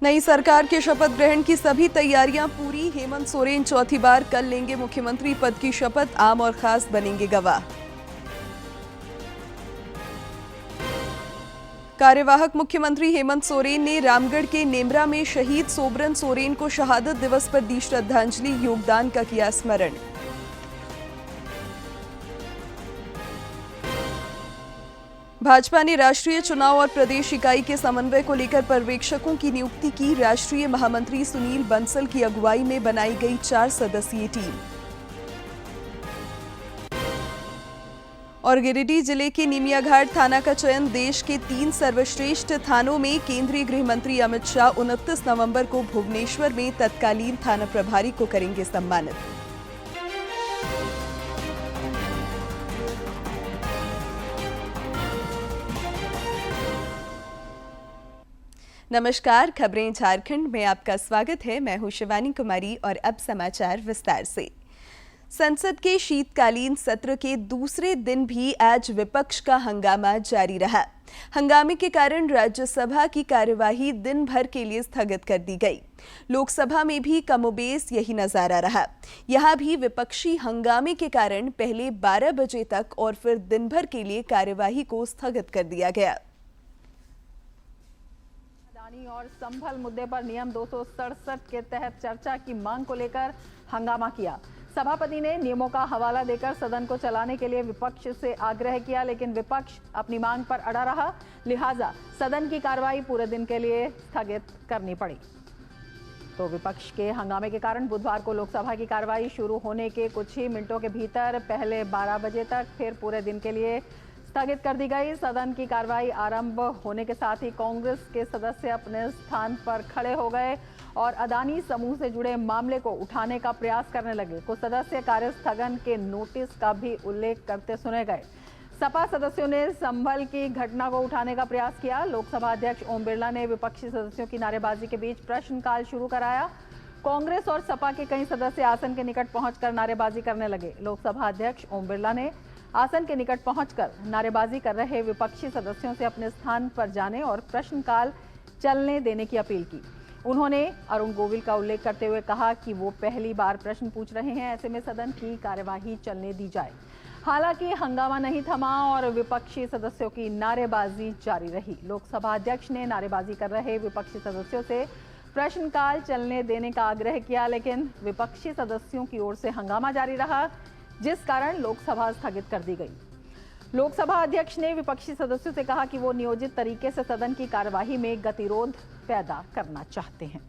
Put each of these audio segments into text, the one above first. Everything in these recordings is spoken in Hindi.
नई सरकार के शपथ ग्रहण की सभी तैयारियां पूरी। हेमंत सोरेन चौथी बार कल लेंगे मुख्यमंत्री पद की शपथ। आम और खास बनेंगे गवाह। कार्यवाहक मुख्यमंत्री हेमंत सोरेन ने रामगढ़ के नेमरा में शहीद सोबरन सोरेन को शहादत दिवस पर दी श्रद्धांजलि। योगदान का किया स्मरण। भाजपा ने राष्ट्रीय चुनाव और प्रदेश इकाई के समन्वय को लेकर पर्यवेक्षकों की नियुक्ति की। राष्ट्रीय महामंत्री सुनील बंसल की अगुवाई में बनाई गई 4 सदस्यीय टीम। और गिरिडीह जिले के निमियाघाट थाना का चयन देश के 3 सर्वश्रेष्ठ थानों में। केंद्रीय गृह मंत्री अमित शाह 29 नवंबर को भुवनेश्वर में तत्कालीन थाना प्रभारी को करेंगे सम्मानित। नमस्कार, खबरें झारखंड में आपका स्वागत है। मैं हूं शिवानी कुमारी और अब समाचार विस्तार से। संसद के शीतकालीन सत्र के दूसरे दिन भी आज विपक्ष का हंगामा जारी रहा। हंगामे के कारण राज्यसभा की कार्यवाही दिन भर के लिए स्थगित कर दी गई। लोकसभा में भी कमोबेश यही नजारा रहा। यहां भी विपक्षी हंगामे के कारण पहले 12 बजे तक और फिर दिन भर के लिए कार्यवाही को स्थगित कर दिया गया। और संभल मुद्दे पर नियम 267 के तहत चर्चा की मांग को लेकर हंगामा किया। सभापति ने नियमों का हवाला देकर सदन को चलाने के लिए विपक्ष से आग्रह किया, लेकिन विपक्ष अपनी मांग पर अड़ा रहा। लिहाजा सदन की कार्रवाई पूरे दिन के लिए स्थगित करनी पड़ी। तो विपक्ष के हंगामे के कारण बुधवार को लोकसभा की कार्रवाई शुरू होने के कुछ ही मिनटों के भीतर पहले 12 बजे तक फिर पूरे दिन के लिए स्थगित कर दी गई। सदन की कार्रवाई आरंभ होने के साथ ही कांग्रेस के सदस्य अपने स्थान पर खड़े हो गए और अदानी समूह से जुड़े मामले को उठाने का प्रयास करने लगे। कुछ सदस्य कार्य स्थगन के नोटिस का भी उल्लेख करते सुने गए। सपा सदस्यों ने संभल की घटना को उठाने का प्रयास किया। लोकसभा अध्यक्ष ओम बिरला ने विपक्षी सदस्यों की नारेबाजी के बीच प्रश्नकाल शुरू कराया। कांग्रेस और सपा के कई सदस्य आसन के निकट पहुंचकर नारेबाजी करने लगे। लोकसभा अध्यक्ष ओम बिरला ने आसन के निकट पहुंचकर नारेबाजी कर रहे विपक्षी सदस्यों से अपने स्थान पर जाने और प्रश्नकाल चलने देने की अपील की। उन्होंने अरुण गोविल का उल्लेख करते हुए कहा कि वो पहली बार प्रश्न पूछ रहे हैं, ऐसे में सदन की कार्यवाही चलने दी जाए। हालांकि हंगामा नहीं थमा और विपक्षी सदस्यों की नारेबाजी जारी रही। लोकसभा अध्यक्ष ने नारेबाजी कर रहे विपक्षी सदस्यों से प्रश्नकाल चलने देने का आग्रह किया, लेकिन विपक्षी सदस्यों की ओर से हंगामा जारी रहा, जिस कारण लोकसभा स्थगित कर दी गई। लोकसभा अध्यक्ष ने विपक्षी सदस्यों से कहा कि वो नियोजित तरीके से सदन की कार्यवाही में गतिरोध पैदा करना चाहते हैं।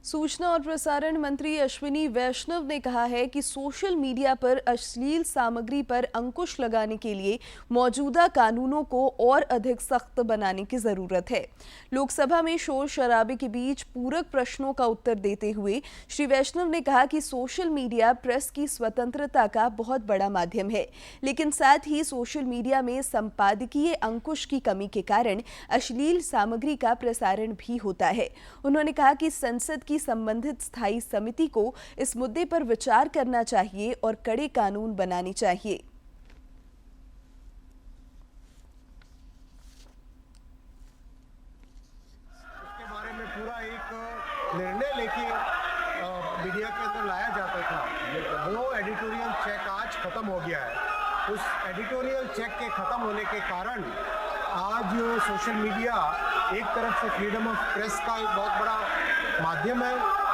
सूचना और प्रसारण मंत्री अश्विनी वैष्णव ने कहा है कि सोशल मीडिया पर अश्लील सामग्री पर अंकुश लगाने के लिए मौजूदा कानूनों को और अधिक सख्त बनाने की जरूरत है। लोकसभा में शोर शराबे के बीच पूरक प्रश्नों का उत्तर देते हुए श्री वैष्णव ने कहा कि सोशल मीडिया प्रेस की स्वतंत्रता का बहुत बड़ा माध्यम है, लेकिन साथ ही सोशल मीडिया में संपादकीय अंकुश की कमी के कारण अश्लील सामग्री का प्रसारण भी होता है। उन्होंने कहा कि संसद की संबंधित स्थायी समिति को इस मुद्दे पर विचार करना चाहिए और कड़े कानून बनाने चाहिए। इसके बारे में पूरा एक निर्णय लेके मीडिया के अंदर लाया जाता था। वो एडिटोरियल चेक आज खत्म हो गया है। उस एडिटोरियल चेक के खत्म होने के कारण आज सोशल मीडिया एक तरफ से फ्रीडम ऑफ प्रेस का एक बहुत बड़ा माध्यम है,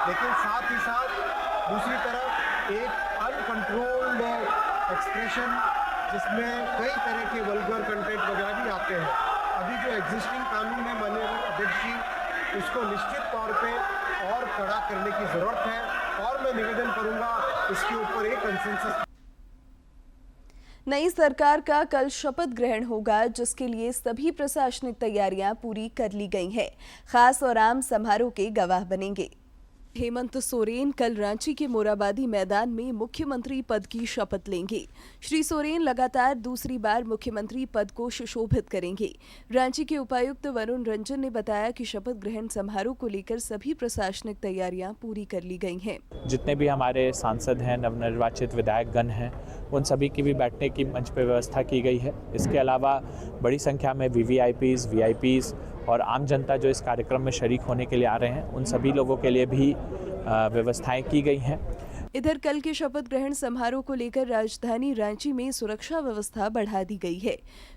लेकिन साथ ही साथ दूसरी तरफ एक अनकंट्रोल्ड एक्सप्रेशन जिसमें कई तरह के वल्गर कंटेंट वगैरह भी आते हैं। अभी जो एग्जिस्टिंग कानून है माननीय अध्यक्ष जी, उसको निश्चित तौर पे और कड़ा करने की ज़रूरत है और मैं निवेदन करूंगा इसके ऊपर एक कंसेंसस। नई सरकार का कल शपथ ग्रहण होगा, जिसके लिए सभी प्रशासनिक तैयारियां पूरी कर ली गई हैं। खास और आम समारोह के गवाह बनेंगे। हेमंत सोरेन कल रांची के मोराबादी मैदान में मुख्यमंत्री पद की शपथ लेंगे। श्री सोरेन लगातार दूसरी बार मुख्यमंत्री पद को सुशोभित करेंगे। रांची के उपायुक्त वरुण रंजन ने बताया कि शपथ ग्रहण समारोह को लेकर सभी प्रशासनिक तैयारियां पूरी कर ली गई हैं। जितने भी हमारे सांसद हैं, नवनिर्वाचित विधायकगण हैं, उन सभी की भी बैठने की मंच पर व्यवस्था की गई है। इसके अलावा बड़ी संख्या में वीवीआईपीज़, वीआईपीज़ और आम जनता जो इस कार्यक्रम में शरीक होने के लिए आ रहे हैं, उन सभी लोगों के लिए भी व्यवस्थाएं की गई हैं। इधर कल के शपथ ग्रहण समारोह को लेकर राजधानी रांची में सुरक्षा व्यवस्था बढ़ा दी गई है।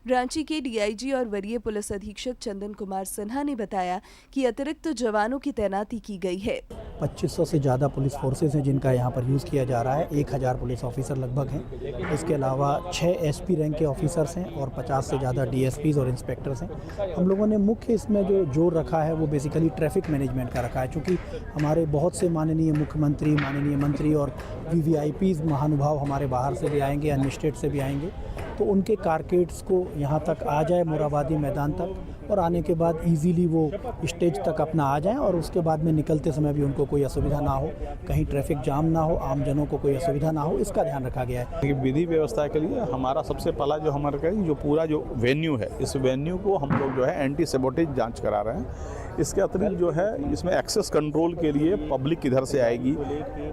रांची के डीआईजी और वरीय पुलिस अधीक्षक चंदन कुमार सिन्हा ने बताया कि अतिरिक्त जवानों की तैनाती की गई है। 2500 से ज़्यादा पुलिस फोर्सेस हैं जिनका यहाँ पर यूज़ किया जा रहा है। 1000 पुलिस ऑफिसर लगभग हैं। इसके अलावा 6 एसपी रैंक के ऑफिसर्स हैं और 50 से ज़्यादा डीएसपीज़ और इंस्पेक्टर्स हैं। हम लोगों ने मुख्य इसमें जो जोर रखा है वो बेसिकली ट्रैफिक मैनेजमेंट का रखा है, क्योंकि हमारे बहुत से माननीय मुख्यमंत्री, माननीय मंत्री और वीवीआईपीज़ महानुभाव हमारे बाहर से भी आएंगे, अन्य स्टेट से भी आएंगे, तो उनके कारकेड्स को यहाँ तक आ जाए मोराबादी मैदान तक, और आने के बाद इजीली वो स्टेज तक अपना आ जाएं और उसके बाद में निकलते समय भी उनको कोई असुविधा ना हो, कहीं ट्रैफिक जाम ना हो, आम जनों को कोई असुविधा ना हो, इसका ध्यान रखा गया है। विधि व्यवस्था के लिए हमारा सबसे पहला जो हमारा जो पूरा जो वेन्यू है, इस वेन्यू को हम लोग जो है एंटी सेबोटेज जांच करा रहे हैं। इसके अतिरिक्त जो है इसमें एक्सेस कंट्रोल के लिए पब्लिक किधर से आएगी,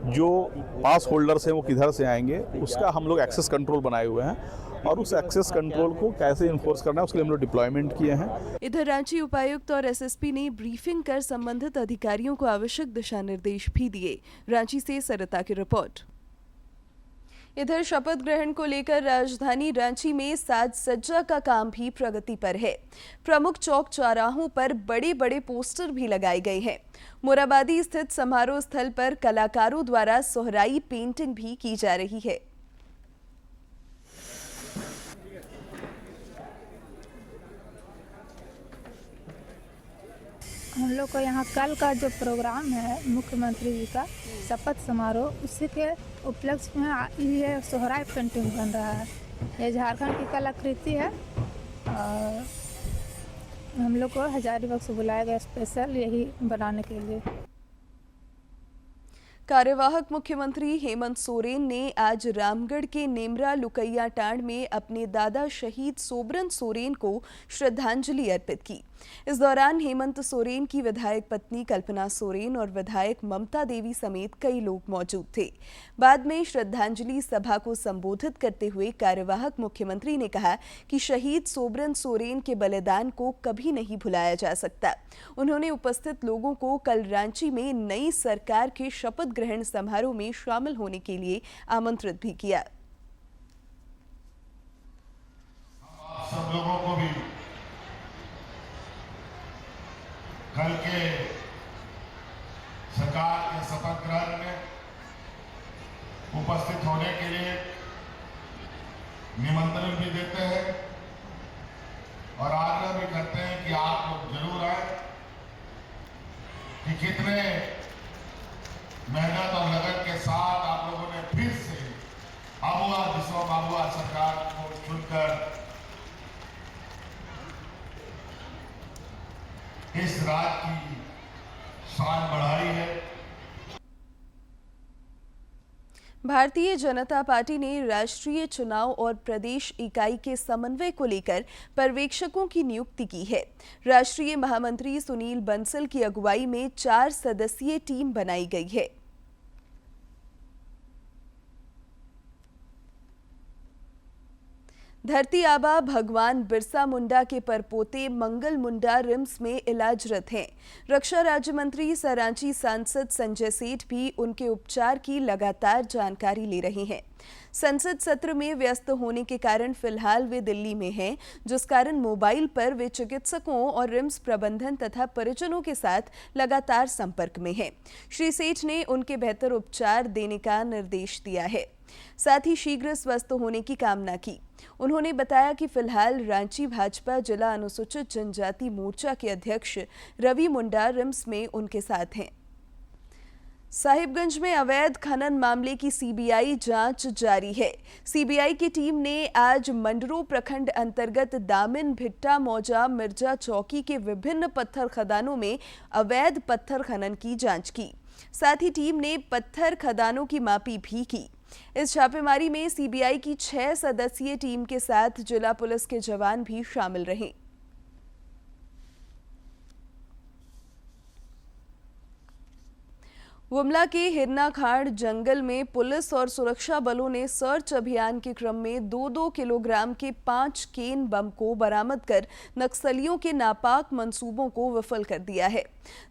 जो पास होल्डर्स हैं वो किधर से आएंगे, उसका हम लोग एक्सेस कंट्रोल बनाए हुए हैं और उस एक्सेस कंट्रोल को कैसे इन्फोर्स करना है उसके लिए हम लोग डिप्लॉयमेंट किए हैं। इधर रांची उपायुक्त और एसएसपी ने ब्रीफिंग कर संबंधित अधिकारियों को आवश्यक दिशा निर्देश भी दिए। रांची से सरिता की रिपोर्ट। इधर शपथ ग्रहण को लेकर राजधानी रांची में साज सज्जा का काम भी प्रगति पर है। प्रमुख चौक चौराहों पर बड़े बड़े पोस्टर भी लगाए गए हैं। मोराबादी स्थित समारोह स्थल पर कलाकारों द्वारा सोहराई पेंटिंग भी की जा रही है। हम लोग को यहाँ कल का जो प्रोग्राम है मुख्यमंत्री जी का शपथ समारोह, उसी के उपलक्ष्य में ये सोहराई पेंटिंग बन रहा है। ये झारखंड की कलाकृति है और हम लोग को हजारीबाग से बुलाया गया स्पेशल यही बनाने के लिए। कार्यवाहक मुख्यमंत्री हेमंत सोरेन ने आज रामगढ़ के नेमरा लुकैया टांड में अपने दादा शहीद सोबरन सोरेन को श्रद्धांजलि अर्पित की। इस दौरान हेमंत सोरेन की विधायक पत्नी कल्पना सोरेन और विधायक ममता देवी समेत कई लोग मौजूद थे। बाद में श्रद्धांजलि सभा को संबोधित करते हुए कार्यवाहक मुख्यमंत्री ने कहा कि शहीद सोबरन सोरेन के बलिदान को कभी नहीं भुलाया जा सकता। उन्होंने उपस्थित लोगों को कल रांची में नई सरकार के शपथ ग्रहण समारोह में शामिल होने के लिए आमंत्रित भी किया। सब लोगों को भी कल के सरकार के शपथ ग्रहण में उपस्थित होने के लिए निमंत्रण भी देते हैं और आग्रह भी करते हैं कि आप लोग जरूर आए। कि कितने मेहनत और लगन के साथ आप लोगों ने फिर से आबुआ विश्व आबुआ सरकार को चुनकर इस राज्य की शान बढ़ाई है। भारतीय जनता पार्टी ने राष्ट्रीय चुनाव और प्रदेश इकाई के समन्वय को लेकर पर्यवेक्षकों की नियुक्ति की है। राष्ट्रीय महामंत्री सुनील बंसल की अगुवाई में 4 सदस्यीय टीम बनाई गई है। धरती आबा भगवान बिरसा मुंडा के परपोते मंगल मुंडा रिम्स में इलाजरत हैं। रक्षा राज्य मंत्री सरांची सांसद संजय सेठ भी उनके उपचार की लगातार जानकारी ले रहे हैं। संसद सत्र में व्यस्त होने के कारण फिलहाल वे दिल्ली में हैं, जिस कारण मोबाइल पर वे चिकित्सकों और रिम्स प्रबंधन तथा परिजनों के साथ लगातार संपर्क में हैं। श्री सेठ ने उनके बेहतर उपचार देने का निर्देश दिया है, साथ ही शीघ्र स्वस्थ होने की कामना की। उन्होंने बताया कि फिलहाल रांची भाजपा जिला अनुसूचित जनजाति मोर्चा के अध्यक्ष रवि मुंडा रिम्स में उनके साथ हैं। साहिबगंज में अवैध खनन मामले की सीबीआई जांच जारी है। सीबीआई की टीम ने आज मंडरो प्रखंड अंतर्गत दामिन, भिट्टा, मौजा, मिर्जा चौकी के विभिन्न पत्थर खदानों में अवैध पत्थर खनन की जांच की। साथ ही टीम ने पत्थर खदानों की मापी भी की। इस छापेमारी में सीबीआई की 6 सदस्यीय टीम के साथ जिला पुलिस के जवान भी शामिल रहे। गुमला के हिरनाखाड़ जंगल में पुलिस और सुरक्षा बलों ने सर्च अभियान के क्रम में 2-2 किलोग्राम के 5 केन बम को बरामद कर नक्सलियों के नापाक मंसूबों को विफल कर दिया है।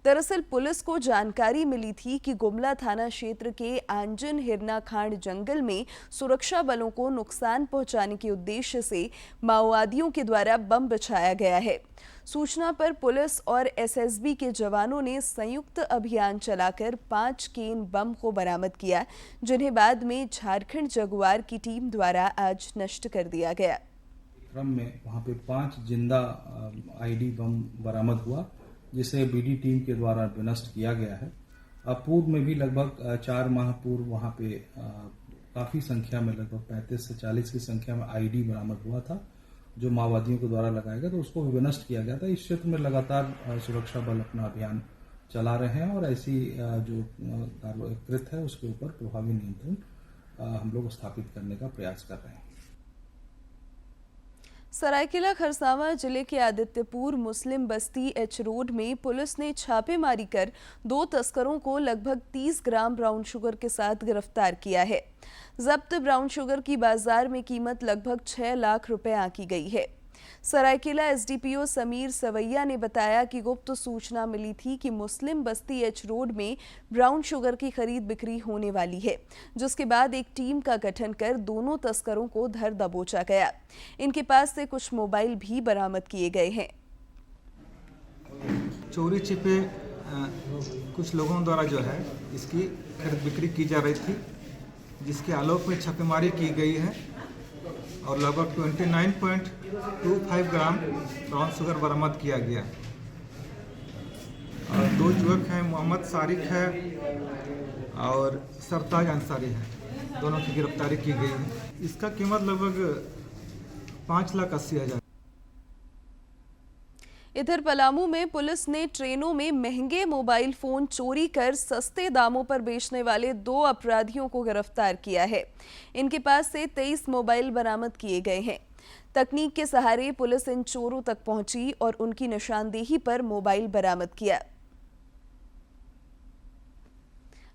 दरअसल पुलिस को जानकारी मिली थी कि गुमला थाना क्षेत्र के आंजन हिरनाखाड़ जंगल में सुरक्षा बलों को नुकसान पहुंचाने के उद्देश्य से माओवादियों के द्वारा बम बिछाया गया है। सूचना पर पुलिस और एसएसबी के जवानों ने संयुक्त अभियान चलाकर 5 केन बम को बरामद किया, जिन्हें बाद में झारखंड जगुआर की टीम द्वारा आज नष्ट कर दिया गया। क्रम में वहां पे 5 जिंदा आईडी बम बरामद हुआ, जिसे बीडी टीम के द्वारा विनष्ट किया गया है। पूर्व में भी लगभग 4 माह पूर्व वहां पे काफी संख्या में लगभग 35 से 40 की संख्या में आईडी बरामद हुआ था, जो माओवादियों के द्वारा लगाया गया, तो उसको विनष्ट किया गया था। इस क्षेत्र में लगातार सुरक्षा बल अपना अभियान चला रहे हैं और ऐसी जो कृत है उसके ऊपर प्रभावी नियंत्रण हम लोग स्थापित करने का प्रयास कर रहे हैं। सरायकेला खरसावां जिले के आदित्यपुर मुस्लिम बस्ती एच रोड में पुलिस ने छापेमारी कर 2 तस्करों को लगभग 30 ग्राम ब्राउन शुगर के साथ गिरफ्तार किया है। जब्त ब्राउन शुगर की बाजार में कीमत लगभग 6 लाख रुपए आंकी गई है। सरायकेला एसडीपीओ समीर सवैया ने बताया कि गुप्त सूचना मिली थी कि मुस्लिम बस्ती एच रोड में ब्राउन शुगर की खरीद बिक्री होने वाली है, जिसके बाद एक टीम का गठन कर दोनों तस्करों को धर दबोचा गया। इनके पास से कुछ मोबाइल भी बरामद किए गए हैं। चोरी छिपे कुछ लोगों द्वारा जो है इसकी खरीद बिक्री की जा रही थी, जिसके आलोक में छापेमारी की गई है और लगभग 29.25 ग्राम ब्राउन शुगर बरामद किया गया। और 2 युवक हैं, मोहम्मद सारिक है और सरताज अंसारी है, दोनों की गिरफ्तारी की गई है। इसका कीमत लगभग 5,80,000। इधर पलामू में पुलिस ने ट्रेनों में महंगे मोबाइल फोन चोरी कर सस्ते दामों पर बेचने वाले 2 अपराधियों को गिरफ्तार किया है। इनके पास से 23 मोबाइल बरामद किए गए हैं। तकनीक के सहारे पुलिस इन चोरों तक पहुंची और उनकी निशानदेही पर मोबाइल बरामद किया।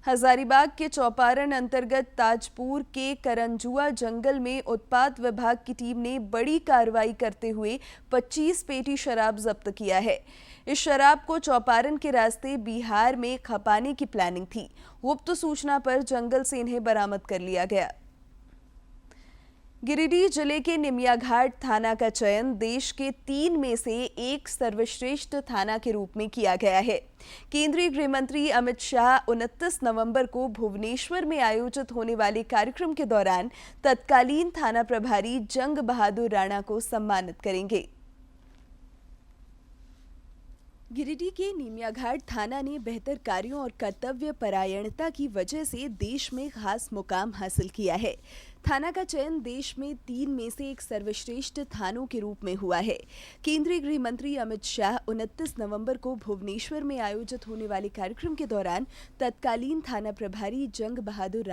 हजारीबाग के चौपारण अंतर्गत ताजपुर के करंजुआ जंगल में उत्पाद विभाग की टीम ने बड़ी कार्रवाई करते हुए 25 पेटी शराब जब्त किया है। इस शराब को चौपारण के रास्ते बिहार में खपाने की प्लानिंग थी। गुप्त सूचना पर जंगल से इन्हें बरामद कर लिया गया। गिरिडीह जिले के निमियाघाट थाना का चयन देश के 3 में से एक सर्वश्रेष्ठ थाना के रूप में किया गया है। केंद्रीय गृह मंत्री अमित शाह 29 नवंबर को भुवनेश्वर में आयोजित होने वाले कार्यक्रम के दौरान तत्कालीन थाना प्रभारी जंग बहादुर राणा को सम्मानित करेंगे। गिरिडीह के निमियाघाट थाना ने बेहतर कार्यों और कर्तव्य परायणता की वजह से देश में खास मुकाम हासिल किया है। थाना का चयन देश में 3 में से एक सर्वश्रेष्ठ थानों के रूप में हुआ है। केंद्रीय गृह मंत्री अमित शाह 29 नवंबर को भुवनेश्वर में आयोजित होने वाले कार्यक्रम के दौरान तत्कालीन थाना प्रभारी जंग बहादुर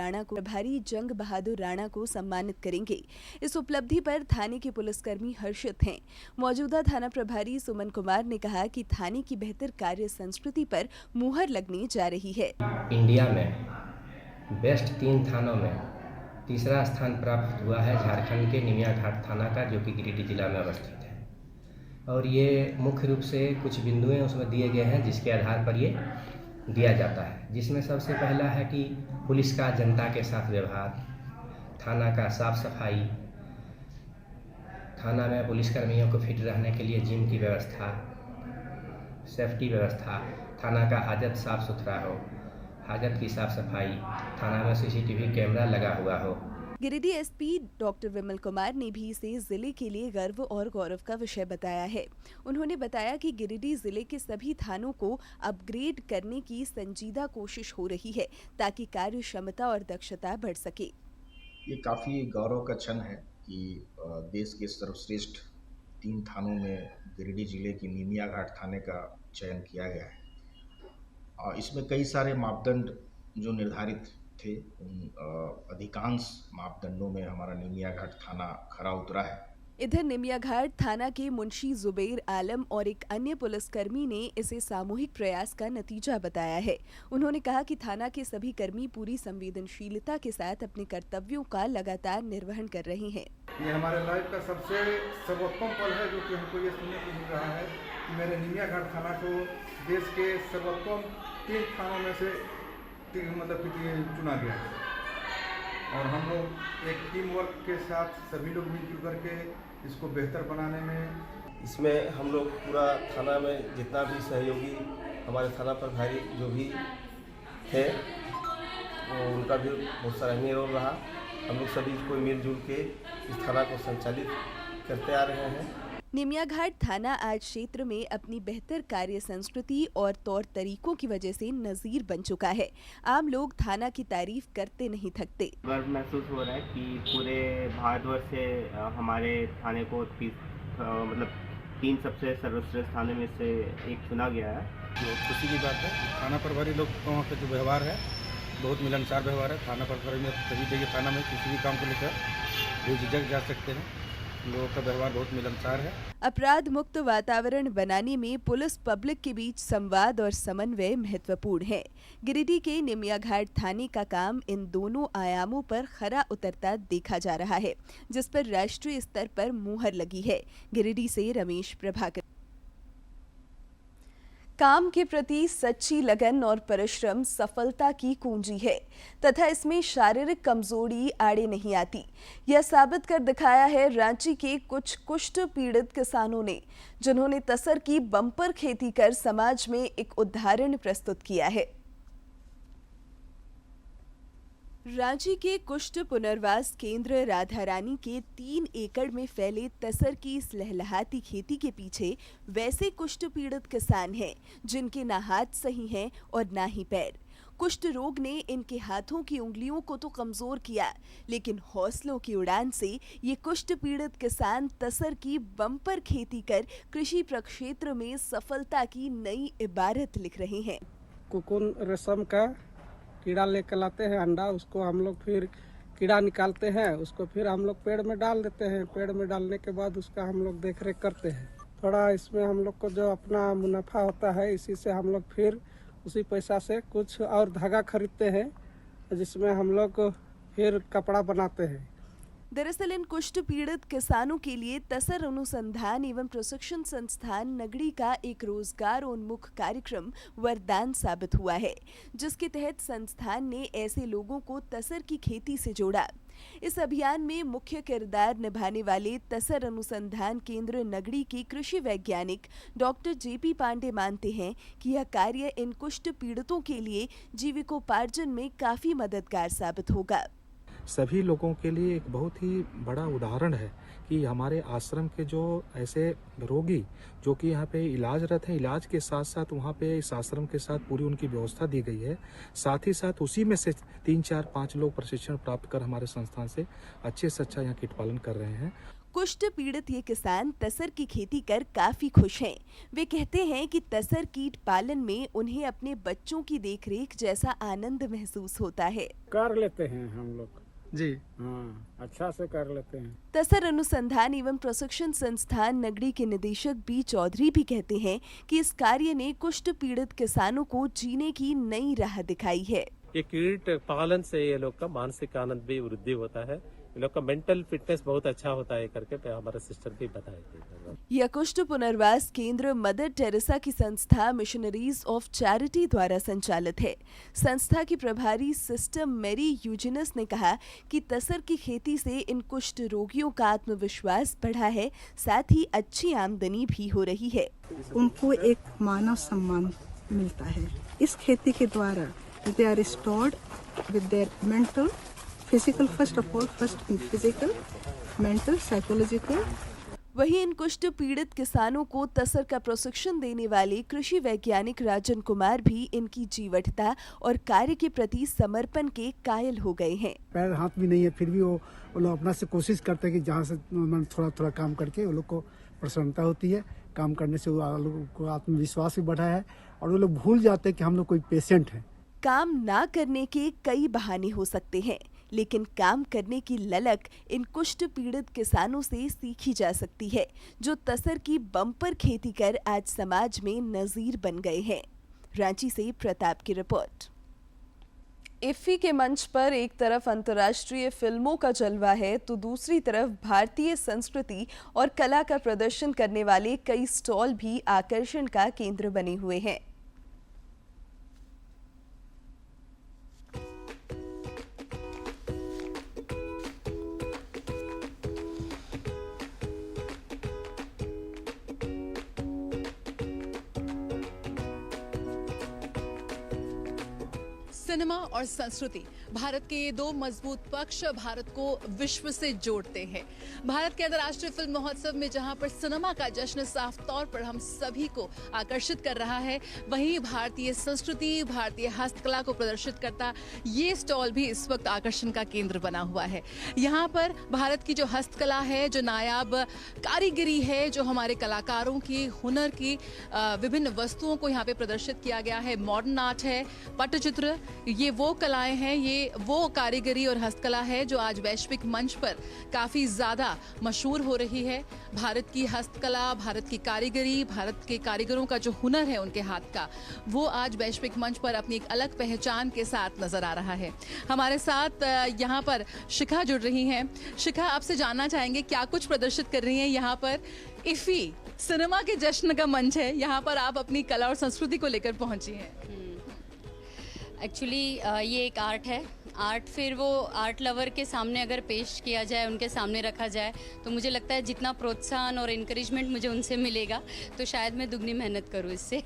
राणा को सम्मानित करेंगे। इस उपलब्धि पर थाने के पुलिसकर्मी हर्षित हैं। मौजूदा थाना प्रभारी सुमन कुमार ने कहा कि थाने की बेहतर कार्य संस्कृति पर मुहर लगने जा रही है। इंडिया में बेस्ट 3 थानों में तीसरा स्थान प्राप्त हुआ है झारखंड के निमियाघाट थाना का, जो कि गिरिडीह जिला में अवस्थित है। और ये मुख्य रूप से कुछ बिंदुएं उसमें दिए गए हैं, जिसके आधार पर ये दिया जाता है। जिसमें सबसे पहला है कि पुलिस का जनता के साथ व्यवहार, थाना का साफ सफाई, थाना में पुलिसकर्मियों को फिट रहने के लिए जिम की व्यवस्था, सेफ्टी व्यवस्था, थाना का हाजत साफ सुथरा हो, हाजत की साफ सफाई, थाना में सीसीटीवी कैमरा लगा हुआ हो। गिरिडीह एसपी डॉक्टर विमल कुमार ने भी इसे जिले के लिए गर्व और गौरव का विषय बताया है। उन्होंने बताया कि गिरिडीह जिले के सभी थानों को अपग्रेड करने की संजीदा कोशिश हो रही है, ताकि कार्य क्षमता और दक्षता बढ़ सके। ये काफ़ी गौरव का क्षण है कि देश के सर्वश्रेष्ठ 3 थानों में गिरिडीह जिले की निमियाघाट थाने का चयन किया गया है। इसमें कई सारे मापदंड जो निर्धारित थे, उन अधिकांश मापदंडों में हमारा निमियाघाट थाना खरा उतरा है। इधर निमियाघाट थाना के मुंशी जुबेर आलम और एक अन्य पुलिसकर्मी ने इसे सामूहिक प्रयास का नतीजा बताया है। उन्होंने कहा कि थाना के सभी कर्मी पूरी संवेदनशीलता के साथ अपने कर्तव्यों का लगातार निर्वहन कर रहे हैं। ये हमारे लाइफ का सबसे सर्वोत्तम पल है, जो कि हमको ये सुनने को मिल रहा है कि मेरे निमियाघाट थाना को देश के सर्वोत्तम 3 थानों में से चुना गया है। और हम लोग एक टीम वर्क के साथ सभी लोग मिलजुल करके इसको बेहतर बनाने में, इसमें हम लोग पूरा थाना में जितना भी सहयोगी हमारे थाना प्रभारी जो भी थे, वो उनका भी बहुत सराहनीय रोल रहा। हम लोग सभी को मिलजुल के इस थाना को संचालित करते आ रहे हैं। निमियाघाट थाना आज क्षेत्र में अपनी बेहतर कार्य संस्कृति और तौर तरीकों की वजह से नज़ीर बन चुका है। आम लोग थाना की तारीफ करते नहीं थकते। गर्व महसूस हो रहा है कि पूरे भारतवर्ष से हमारे थाने को 3 सबसे सर्वश्रेष्ठ थाने में से एक चुना गया है। तो खुशी की बात है। थाना प्रभारी लोग का वहाँ पे जो व्यवहार है बहुत मिलनसार व्यवहार है। थाना प्रभारी में सभी जगह थाना में किसी भी काम को लेकर बेझिझक जा सकते हैं। लोगों का व्यवहार बहुत मिलनसार है। अपराध मुक्त वातावरण बनाने में पुलिस पब्लिक के बीच संवाद और समन्वय महत्वपूर्ण है। गिरिडीह के निमियाघाट थाने का काम इन दोनों आयामों पर खरा उतरता देखा जा रहा है, जिस पर राष्ट्रीय स्तर पर मुहर लगी है। गिरिडीह से रमेश प्रभाकर। काम के प्रति सच्ची लगन और परिश्रम सफलता की कुंजी है तथा इसमें शारीरिक कमजोरी आड़े नहीं आती। यह साबित कर दिखाया है रांची के कुछ कुष्ठ पीड़ित किसानों ने, जिन्होंने तसर की बम्पर खेती कर समाज में एक उदाहरण प्रस्तुत किया है। रांची के कुष्ठ पुनर्वास केंद्र राधा रानी के 3 एकड़ में फैले तसर की इस लहलहाती खेती के पीछे वैसे कुष्ठ पीड़ित किसान हैं जिनके ना हाथ सही हैं और ना ही पैर। कुष्ठ रोग ने इनके हाथों की उंगलियों को तो कमजोर किया, लेकिन हौसलों की उड़ान से ये कुष्ठ पीड़ित किसान तसर की बम्पर खेती कर कृषि प्रक्षेत्र में सफलता की नई इबारत लिख रहे हैं। कोकून रेशम का कीड़ा लेकर लाते हैं, अंडा, उसको हम लोग फिर कीड़ा निकालते हैं, उसको फिर हम लोग पेड़ में डाल देते हैं। पेड़ में डालने के बाद उसका हम लोग देख रेख करते हैं। थोड़ा इसमें हम लोग को जो अपना मुनाफा होता है, इसी से हम लोग फिर उसी पैसा से कुछ और धागा खरीदते हैं, जिसमें हम लोग फिर कपड़ा बनाते हैं। दरअसल इन कुष्ठ पीड़ित किसानों के लिए तसर अनुसंधान एवं प्रशिक्षण संस्थान नगड़ी का एक रोजगार उन्मुख कार्यक्रम वरदान साबित हुआ है, जिसके तहत संस्थान ने ऐसे लोगों को तसर की खेती से जोड़ा। इस अभियान में मुख्य किरदार निभाने वाले तसर अनुसंधान केंद्र नगड़ी के कृषि वैज्ञानिक डॉक्टर JP पांडे मानते हैं कि यह कार्य इन कुष्ठ पीड़ितों के लिए जीविकोपार्जन में काफी मददगार साबित होगा। सभी लोगों के लिए एक बहुत ही बड़ा उदाहरण है कि हमारे आश्रम के जो ऐसे रोगी जो कि यहाँ पे इलाजरत हैं, इलाज के साथ साथ वहाँ पे इस आश्रम के साथ पूरी उनकी व्यवस्था दी गई है। साथ ही साथ उसी में से 3, 4, 5 लोग प्रशिक्षण प्राप्त कर हमारे संस्थान से अच्छे से अच्छा यहाँ कीट पालन कर रहे हैं। कुष्ठ पीड़ित ये किसान तसर की खेती कर काफी खुश हैं। वे कहते हैं कि तसर कीट पालन में उन्हें अपने बच्चों की देखरेख जैसा आनंद महसूस होता है। कर लेते हैं हम लोग जी, हाँ, अच्छा से कर लेते हैं। तसर अनुसंधान एवं प्रशिक्षण संस्थान नगड़ी के निदेशक B चौधरी भी कहते हैं कि इस कार्य ने कुष्ठ पीड़ित किसानों को जीने की नई राह दिखाई है। ये कीट पालन से ये लोग का मानसिक आनंद भी वृद्धि होता है, ये लोग का मेंटल फिटनेस बहुत अच्छा होता है करके हमारा सिस्टर भी बताया। यह कुष्ठ पुनर्वास केंद्र मदर टेरेसा की संस्था मिशनरीज ऑफ चैरिटी द्वारा संचालित है। संस्था की प्रभारी सिस्टर मैरी यूजिनस ने कहा कि तसर की खेती से इन कुष्ठ रोगियों का आत्मविश्वास बढ़ा है, साथ ही अच्छी आमदनी भी हो रही है। उनको एक मानव सम्मान मिलता है इस खेती के द्वारा। They are restored with their mental physical, first of all physical, mental, psychological. वहीं इन कुष्ठ पीड़ित किसानों को तसर का प्रशिक्षण देने वाले कृषि वैज्ञानिक राजन कुमार भी इनकी जीवटता और कार्य के प्रति समर्पण के कायल हो गए हैं। पैर हाथ भी नहीं है, फिर भी वो लोग अपना से कोशिश करते हैं कि जहाँ से थोड़ा थोड़ा काम करके वो लोग को प्रसन्नता होती है। काम करने से वो लोगों को आत्मविश्वास भी बढ़ा है और वो लोग भूल जाते हैं कि हम लोग कोई पेशेंट हैं। काम ना करने के कई बहाने हो सकते हैं, लेकिन काम करने की ललक इन कुष्ठ पीड़ित किसानों से सीखी जा सकती है, जो तसर की बम्पर खेती कर आज समाज में नजीर बन गए हैं। रांची से प्रताप की रिपोर्ट। इफ्फी के मंच पर एक तरफ अंतर्राष्ट्रीय फिल्मों का जलवा है, तो दूसरी तरफ भारतीय संस्कृति और कला का प्रदर्शन करने वाले कई स्टॉल भी आकर्षण का केंद्र बने हुए हैं। सिनेमा और संस्कृति, भारत के ये दो मजबूत पक्ष भारत को विश्व से जोड़ते हैं। भारत के अंतर्राष्ट्रीय फिल्म महोत्सव में जहां पर सिनेमा का जश्न साफ तौर पर हम सभी को आकर्षित कर रहा है, वहीं भारतीय संस्कृति, भारतीय हस्तकला को प्रदर्शित करता ये स्टॉल भी इस वक्त आकर्षण का केंद्र बना हुआ है। यहाँ पर भारत की जो हस्तकला है, जो नायाब कारीगरी है, जो हमारे कलाकारों की हुनर की विभिन्न वस्तुओं को यहाँ पे प्रदर्शित किया गया है। मॉडर्न आर्ट है, पटचित्र, ये वो कलाएं हैं, ये वो कारीगरी और हस्तकला है जो आज वैश्विक मंच पर काफी ज्यादा मशहूर हो रही है। भारत की हस्तकला, भारत की कारीगरी, भारत के कारीगरों का जो हुनर है उनके हाथ का, वो आज वैश्विक मंच पर अपनी एक अलग पहचान के साथ नजर आ रहा है। हमारे साथ यहाँ पर शिखा जुड़ रही हैं। शिखा, आपसे जानना चाहेंगे क्या कुछ प्रदर्शित कर रही हैं यहाँ पर? इफ्फी सिनेमा के जश्न का मंच है, यहाँ पर आप अपनी कला और संस्कृति को लेकर पहुंची हैं। एक्चुअली ये एक आर्ट है। आर्ट फिर वो आर्ट लवर के सामने अगर पेश किया जाए, उनके सामने रखा जाए, तो मुझे लगता है जितना प्रोत्साहन और इनकरेजमेंट मुझे उनसे मिलेगा तो शायद मैं दुगनी मेहनत करूँ इससे।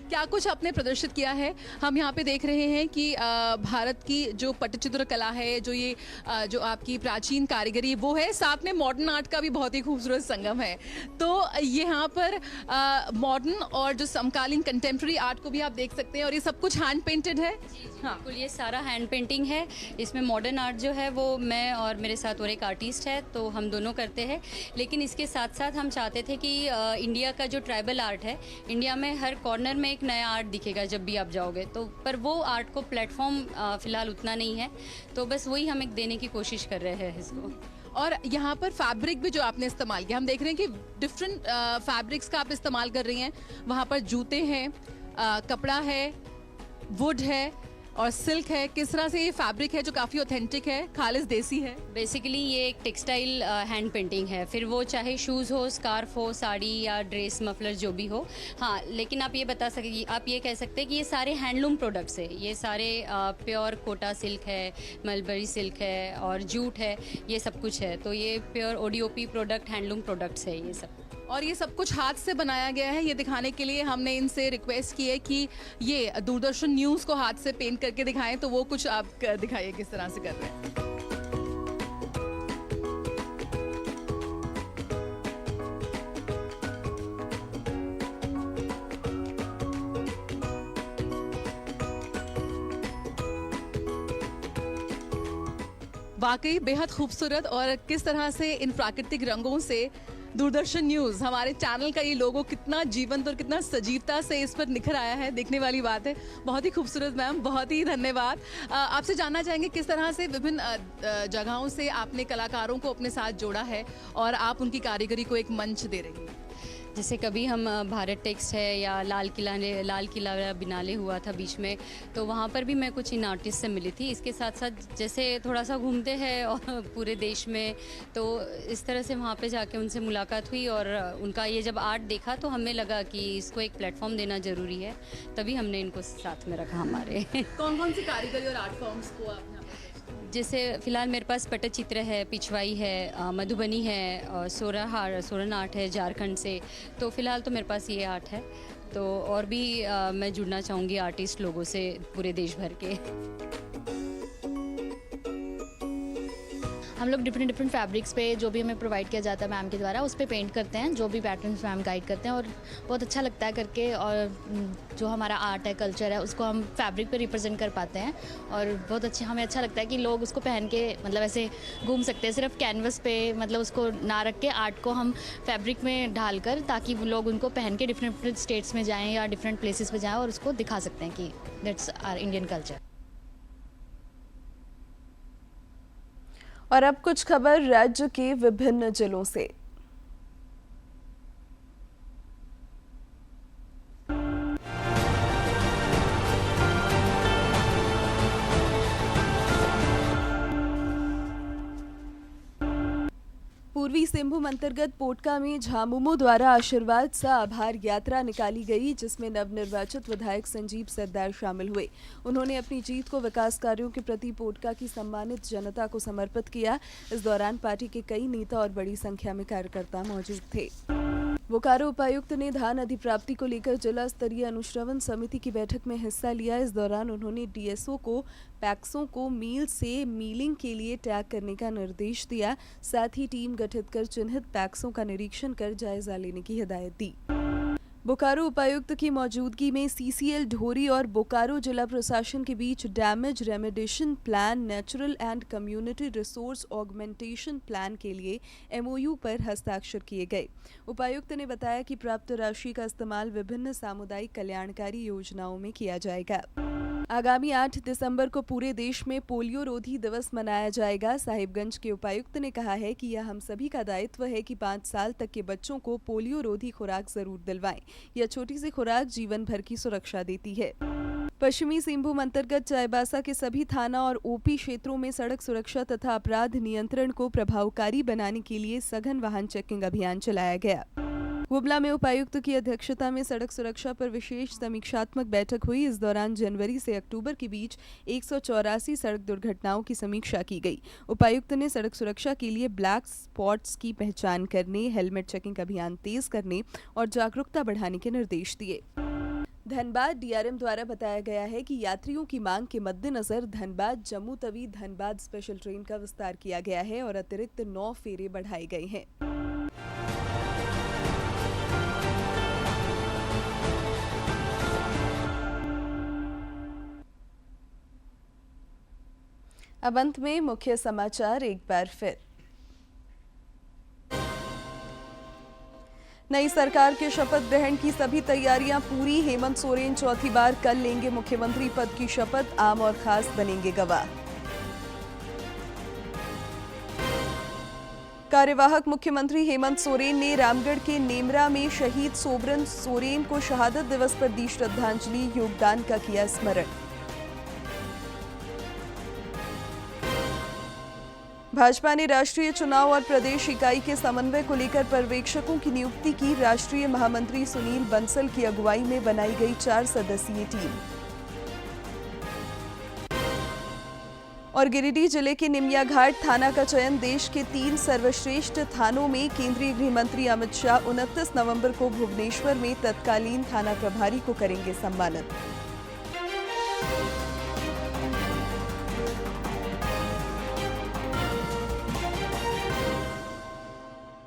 क्या कुछ आपने प्रदर्शित किया है? हम यहाँ पे देख रहे हैं कि भारत की जो पटचित्र कला है, जो ये जो आपकी प्राचीन कारीगरी वो है, साथ में मॉडर्न आर्ट का भी बहुत ही खूबसूरत संगम है। तो यहाँ पर मॉडर्न और जो समकालीन कंटेम्प्रेरी आर्ट को भी आप देख सकते हैं, और ये सब कुछ हैंड पेंटेड है। हाँ, बिल्कुल, ये सारा हैंड पेंटिंग है। इसमें मॉडर्न आर्ट जो है वो मैं और मेरे साथ और एक आर्टिस्ट है, तो हम दोनों करते हैं। लेकिन इसके साथ साथ हम चाहते थे कि इंडिया का जो ट्राइबल आर्ट है, इंडिया में हर कॉर्नर में एक नया आर्ट दिखेगा जब भी आप जाओगे, तो पर वो आर्ट को प्लेटफॉर्म फिलहाल उतना नहीं है, तो बस वही हम एक देने की कोशिश कर रहे हैं इसको। और यहाँ पर फैब्रिक भी जो आपने इस्तेमाल किया, हम देख रहे हैं कि डिफरेंट फैब्रिक्स का आप इस्तेमाल कर रही हैं। वहाँ पर जूते हैं, कपड़ा है, वुड है और सिल्क है। किस तरह से ये फैब्रिक है जो काफ़ी ऑथेंटिक है, खालिस देसी है? बेसिकली ये एक टेक्सटाइल हैंड पेंटिंग है, फिर वो चाहे शूज़ हो, स्कार्फ हो, साड़ी या ड्रेस, मफलर जो भी हो। हाँ, लेकिन आप ये बता सकते, आप ये कह सकते हैं कि ये सारे हैंडलूम प्रोडक्ट्स है। ये सारे प्योर कोटा सिल्क है, मलबरी सिल्क है और जूट है, ये सब कुछ है। तो ये pure ODOP product, handloom products है ये सब। और ये सब कुछ हाथ से बनाया गया है। ये दिखाने के लिए हमने इनसे रिक्वेस्ट की है कि ये दूरदर्शन न्यूज़ को हाथ से पेंट करके दिखाएं, तो वो कुछ आप दिखाइए किस तरह से कर रहे हैं। वाकई बेहद खूबसूरत, और किस तरह से इन प्राकृतिक रंगों से दूरदर्शन न्यूज़, हमारे चैनल का ये लोगो कितना जीवंत और कितना सजीवता से इस पर निखर आया है, देखने वाली बात है। बहुत ही खूबसूरत मैम, बहुत ही धन्यवाद। आपसे जानना चाहेंगे किस तरह से विभिन्न जगहों से आपने कलाकारों को अपने साथ जोड़ा है और आप उनकी कारीगरी को एक मंच दे रही हैं। जैसे कभी हम भारत टेक्स्ट है या लाल किला बिनाले हुआ था बीच में, तो वहाँ पर भी मैं कुछ इन आर्टिस्ट से मिली थी। इसके साथ साथ जैसे थोड़ा सा घूमते हैं और पूरे देश में, तो इस तरह से वहाँ पे जाके उनसे मुलाकात हुई और उनका ये जब आर्ट देखा तो हमें लगा कि इसको एक प्लेटफॉर्म देना ज़रूरी है, तभी हमने इनको साथ में रखा हमारे। कौन कौन सी कारीगरी और आर्ट फॉर्म्स को आप यहाँ पर? जैसे फ़िलहाल मेरे पास पटचित्र है, पिछवाई है, मधुबनी है और सोरन आर्ट है झारखंड से। तो फ़िलहाल तो मेरे पास ये आर्ट है, तो और भी मैं जुड़ना चाहूँगी आर्टिस्ट लोगों से पूरे देश भर के। हम लोग डिफरेंट डिफरेंट फैब्रिक्स पे जो भी हमें प्रोवाइड किया जाता है मैम के द्वारा उस पर पेंट करते हैं, जो भी पैटर्न्स मैम गाइड करते हैं, और बहुत अच्छा लगता है करके। और जो हमारा आर्ट है, कल्चर है, उसको हम फैब्रिक पे रिप्रेजेंट कर पाते हैं और बहुत अच्छा, हमें अच्छा लगता है कि लोग उसको पहन के मतलब ऐसे घूम सकते हैं, सिर्फ कैनवस पे मतलब उसको ना रख के आर्ट को हम फैब्रिक में ढालकर, ताकि वो लोग उनको पहन के डिफरेंट स्टेट्स में जाएं या डिफरेंट प्लेसेस पे जाएं और उसको दिखा सकते हैं कि दैट्स आवर इंडियन कल्चर। और अब कुछ खबर राज्य के विभिन्न जिलों से। पूर्वी सिंहभूम अंतर्गत पोटका में झामुमो द्वारा आशीर्वाद सा आभार यात्रा निकाली गई, जिसमें नवनिर्वाचित विधायक संजीव सरदार शामिल हुए। उन्होंने अपनी जीत को विकास कार्यों के प्रति पोटका की सम्मानित जनता को समर्पित किया। इस दौरान पार्टी के कई नेता और बड़ी संख्या में कार्यकर्ता मौजूद थे। बोकारो उपायुक्त ने धान अधिप्राप्ति को लेकर जिला स्तरीय अनुश्रवण समिति की बैठक में हिस्सा लिया। इस दौरान उन्होंने डीएसओ को पैक्सों को मील से मीलिंग के लिए टैग करने का निर्देश दिया। साथ ही टीम गठित कर चिन्हित पैक्सों का निरीक्षण कर जायजा लेने की हिदायत दी। बोकारो उपायुक्त की मौजूदगी में सीसीएल ढोरी और बोकारो जिला प्रशासन के बीच damage remediation plan, natural and community resource augmentation plan के लिए एमओयू पर हस्ताक्षर किए गए। उपायुक्त ने बताया कि प्राप्त राशि का इस्तेमाल विभिन्न सामुदायिक कल्याणकारी योजनाओं में किया जाएगा। आगामी 8 दिसंबर को पूरे देश में पोलियो रोधी दिवस मनाया जाएगा। साहिबगंज के उपायुक्त ने कहा है कि यह हम सभी का दायित्व है कि 5 साल तक के बच्चों को पोलियो रोधी खुराक जरूर दिलवाएं। यह छोटी सी खुराक जीवन भर की सुरक्षा देती है। पश्चिमी सिंहभूम अंतर्गत चाईबासा के सभी थाना और ओपी क्षेत्रों में सड़क सुरक्षा तथा अपराध नियंत्रण को प्रभावकारी बनाने के लिए सघन वाहन चेकिंग अभियान चलाया गया। गुमला में उपायुक्त की अध्यक्षता में सड़क सुरक्षा पर विशेष समीक्षात्मक बैठक हुई। इस दौरान जनवरी से अक्टूबर के बीच 184 सड़क दुर्घटनाओं की समीक्षा की गई। उपायुक्त ने सड़क सुरक्षा के लिए ब्लैक स्पॉट्स की पहचान करने, हेलमेट चेकिंग अभियान तेज करने और जागरूकता बढ़ाने के निर्देश दिए। धनबाद डीआरएम द्वारा बताया गया है कि यात्रियों की मांग के मद्देनजर धनबाद जम्मू तवी धनबाद स्पेशल ट्रेन का विस्तार किया गया है और अतिरिक्त 9 फेरे बढ़ाए गए हैं। अब अंत में मुख्य समाचार एक बार फिर। नई सरकार के शपथ ग्रहण की सभी तैयारियां पूरी। हेमंत सोरेन चौथी बार कल लेंगे मुख्यमंत्री पद की शपथ। आम और खास बनेंगे गवाह। कार्यवाहक मुख्यमंत्री हेमंत सोरेन ने रामगढ़ के नेमरा में शहीद सोबरन सोरेन को शहादत दिवस पर दी श्रद्धांजलि, योगदान का किया स्मरण। भाजपा ने राष्ट्रीय चुनाव और प्रदेश इकाई के समन्वय को लेकर पर्यवेक्षकों की नियुक्ति की। राष्ट्रीय महामंत्री सुनील बंसल की अगुवाई में बनाई गई 4 सदस्यीय टीम। और गिरिडीह जिले के निमियाघाट थाना का चयन देश के 3 सर्वश्रेष्ठ थानों में। केंद्रीय गृह मंत्री अमित शाह 29 नवंबर को भुवनेश्वर में तत्कालीन थाना प्रभारी को करेंगे सम्मानित।